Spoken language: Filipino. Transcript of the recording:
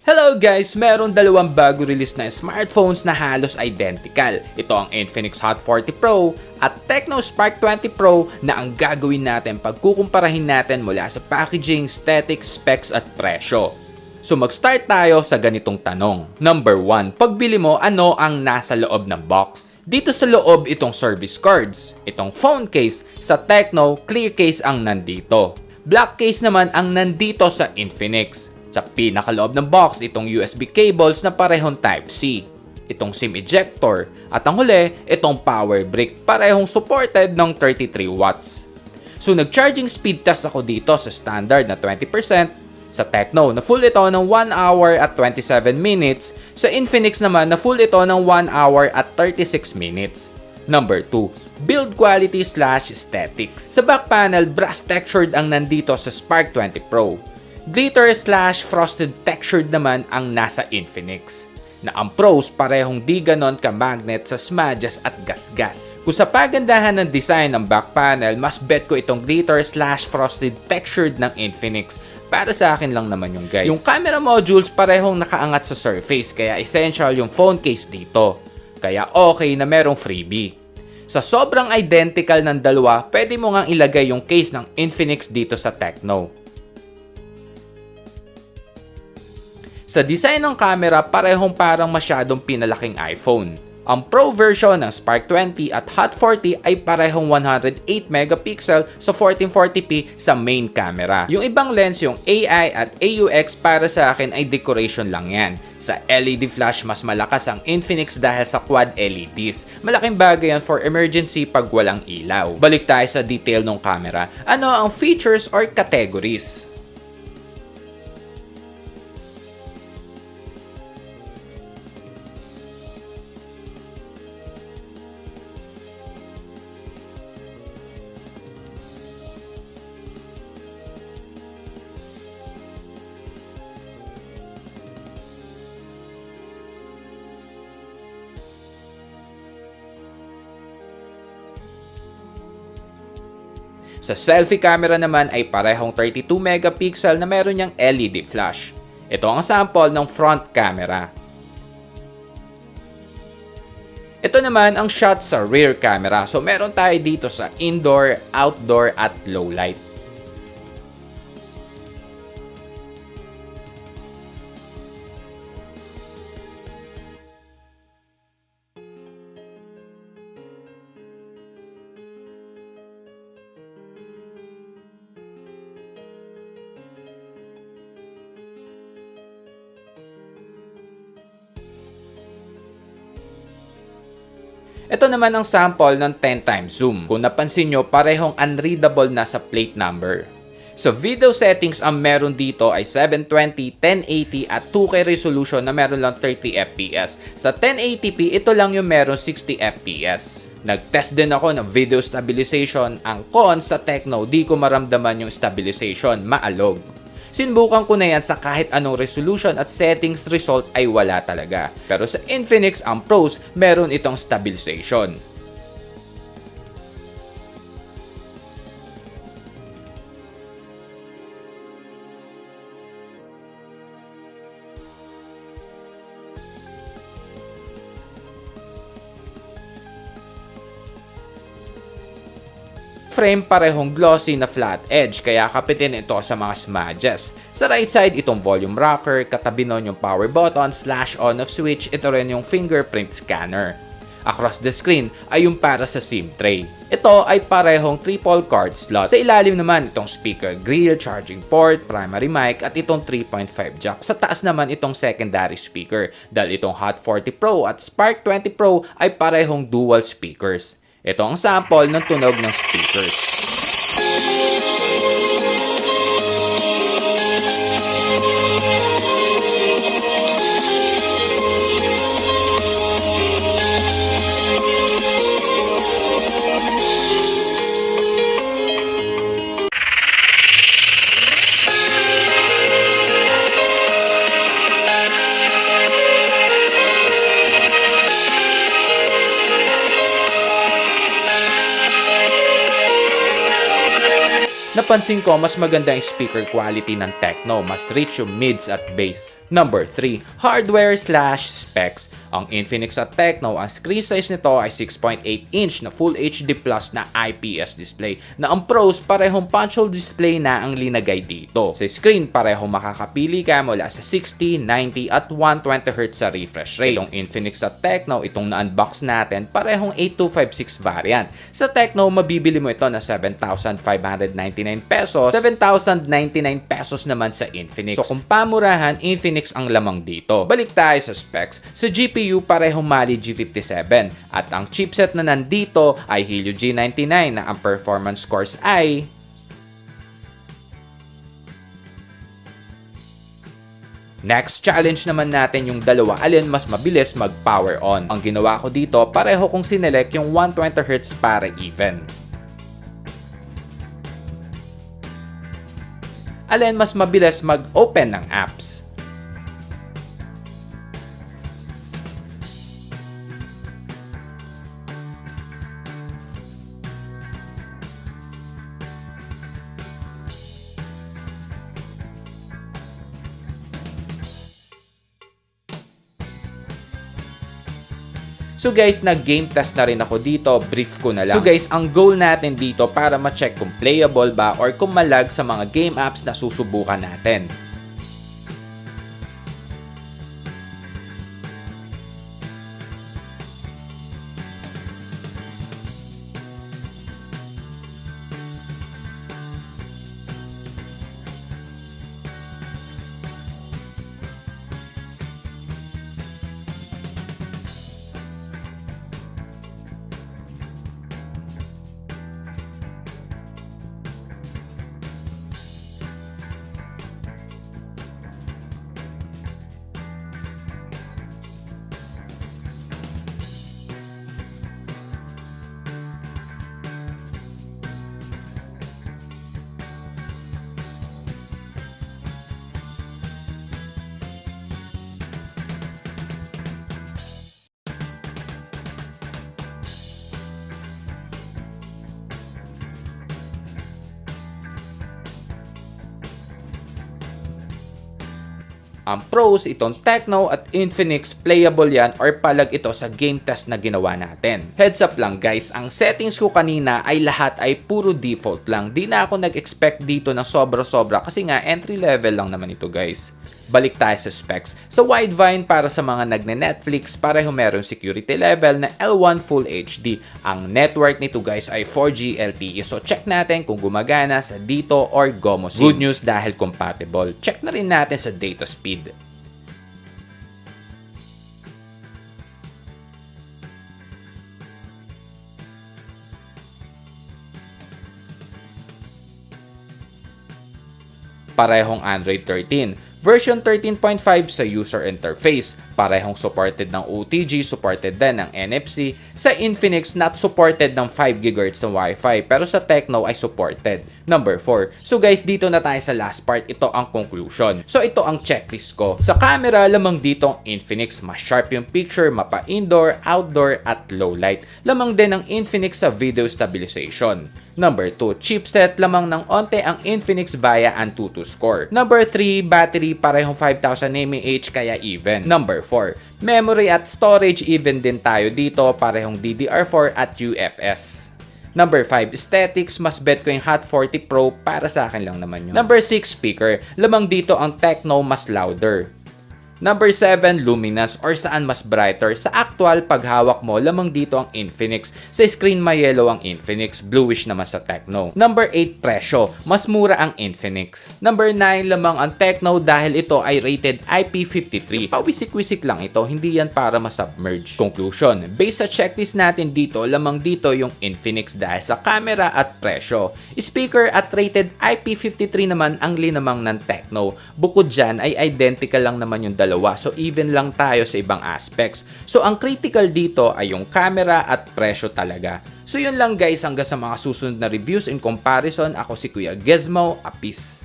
Hello guys! Meron dalawang bago release na smartphones na halos identical. Ito ang Infinix Hot 40 Pro at Tecno Spark 20 Pro na ang gagawin natin pagkukumparahin natin mula sa packaging, aesthetics, specs at presyo. So mag-start tayo sa ganitong tanong. Number 1, pagbili mo, ano ang nasa loob ng box? Dito sa loob itong service cards. Itong phone case, sa Tecno, clear case ang nandito. Black case naman ang nandito sa Infinix. Sa pinakaloob ng box, itong USB cables na parehong Type-C, itong SIM ejector, at ang huli, itong power brick, parehong supported ng 33 watts. So nag-charging speed test ako dito sa standard na 20%, sa Tecno na full ito ng 1 hour at 27 minutes, sa Infinix naman na full ito ng 1 hour at 36 minutes. Number 2, build quality / aesthetics. Sa back panel, brass textured ang nandito sa Spark 20 Pro. Glitter / frosted textured naman ang nasa Infinix, na ang pros parehong di ganon ka-magnet sa smudges at gasgas. Kung sa pagandahan ng design ng back panel, mas bet ko itong glitter / frosted textured ng Infinix. Para sa akin lang naman yung guys. Yung camera modules parehong nakaangat sa surface, kaya essential yung phone case dito. Kaya okay na merong freebie. Sa sobrang identical ng dalawa, pwede mo ngang ilagay yung case ng Infinix dito sa Tecno. Sa design ng camera, parehong parang masyadong pinalaking iPhone. Ang Pro version ng Spark 20 at Hot 40 ay parehong 108 megapixel sa 1440p sa main camera. Yung ibang lens, yung AI at AUX, para sa akin ay decoration lang yan. Sa LED flash, mas malakas ang Infinix dahil sa quad LEDs. Malaking bagay yan for emergency pag walang ilaw. Balik tayo sa detail ng camera. Ano ang features or categories? Sa selfie camera naman ay parehong 32 megapixel na meron niyang LED flash. Ito ang sample ng front camera. Ito naman ang shot sa rear camera. So meron tayo dito sa indoor, outdoor at low light. Ito naman ang sample ng 10x zoom. Kung napansin nyo, parehong unreadable na sa plate number. Sa video settings, ang meron dito ay 720, 1080 at 2K resolution na meron lang 30 fps. Sa 1080p, ito lang yung meron 60 fps. Nag-test din ako ng video stabilization. Ang cons sa Tecno, di ko maramdaman yung stabilization, maalog. Sinubukan ko na yan sa kahit anong resolution at settings, result ay wala talaga. Pero sa Infinix, ang pros, meron itong stabilization. Frame parehong glossy na flat edge, kaya kapitin ito sa mga smudges. Sa right side, itong volume rocker, katabi nun yung power button / on-off switch, ito rin yung fingerprint scanner. Across the screen ay yung para sa SIM tray. Ito ay parehong triple card slot. Sa ilalim naman itong speaker grill, charging port, primary mic at itong 3.5 jack. Sa taas naman itong secondary speaker, dahil itong Hot 40 Pro at Spark 20 Pro ay parehong dual speakers. Ito ang sample ng tunog ng speakers. napansin ko, mas maganda yung speaker quality ng Tecno. Mas rich yung mids at bass. Number 3, hardware/specs. Ang Infinix at Tecno, ang screen size nito ay 6.8 inch na Full HD Plus na IPS display na ang pros parehong punch hole display na ang linagay dito. Sa screen, parehong makakapili ka mula sa 60, 90 at 120Hz sa refresh rate. Itong Infinix at Tecno, itong na-unbox natin, parehong 8256 variant. Sa Tecno, mabibili mo ito na 7,599 pesos, 7,099 pesos naman sa Infinix. So kung pamurahan, Infinix ang lamang dito. Balik tayo sa specs. Sa GPU, parehong Mali G57 at ang chipset na nandito ay Helio G99 na ang performance scores ay Next challenge naman natin yung dalawa alin mas mabilis mag-power on. Ang ginawa ko dito, pareho kong sinelect yung 120Hz para even. Alin mas mabilis mag-open ng apps. So guys, nag-game test na rin ako dito, brief ko na lang. So guys, ang goal natin dito para ma-check kung playable ba or kung malag sa mga game apps na susubukan natin. Ang pros, itong Tecno at Infinix playable yan or palag ito sa game test na ginawa natin. Heads up lang guys, ang settings ko kanina ay lahat ay puro default lang. Di na ako nag-expect dito ng sobra-sobra kasi nga entry level lang naman ito guys. Balik tayo sa specs. Sa Widevine, para sa mga nagne-Netflix, pareho meron security level na L1 Full HD. Ang network nito guys ay 4G LTE. So check natin kung gumagana sa dito or Gomo SIM. Good news dahil compatible. Check na rin natin sa data speed. Parehong Android 13. Version 13.5 sa user interface. Parehong supported ng OTG, supported din ng NFC. Sa Infinix, not supported ng 5 GHz ng Wi-Fi, pero sa Tecno ay supported. Number 4. So guys, dito na tayo sa last part. Ito ang conclusion. So ito ang checklist ko. Sa camera, lamang dito ang Infinix. Mas sharp yung picture, mapa indoor, outdoor, at low light. Lamang din ang Infinix sa video stabilization. Number 2, chipset, lamang ng onte ang Infinix via Antutu score. Number 3, battery, parehong 5,000 mAh kaya even. Number 4, memory at storage, even din tayo dito, parehong DDR4 at UFS. Number 5, aesthetics, mas bet ko yung Hot 40 Pro, para sa akin lang naman yun. Number 6, speaker, lamang dito ang Tecno mas louder. Number 7, luminous or saan mas brighter. Sa actual, paghawak mo, lamang dito ang Infinix. Sa screen, may yellow ang Infinix, bluish naman sa Tecno. Number 8, presyo. Mas mura ang Infinix. Number 9, lamang ang Tecno dahil ito ay rated IP53. Pawisik-wisik lang ito, hindi yan para masubmerge. Conclusion, based sa checklist natin dito, lamang dito yung Infinix dahil sa camera at presyo. Speaker at rated IP53 naman ang linamang ng Tecno. Bukod dyan ay identical lang naman yung dalawa. So even lang tayo sa ibang aspects. So ang critical dito ay yung camera at presyo talaga. So yun lang guys, hanggang sa mga susunod na reviews in comparison. Ako si Kuya Gizmo, Apis.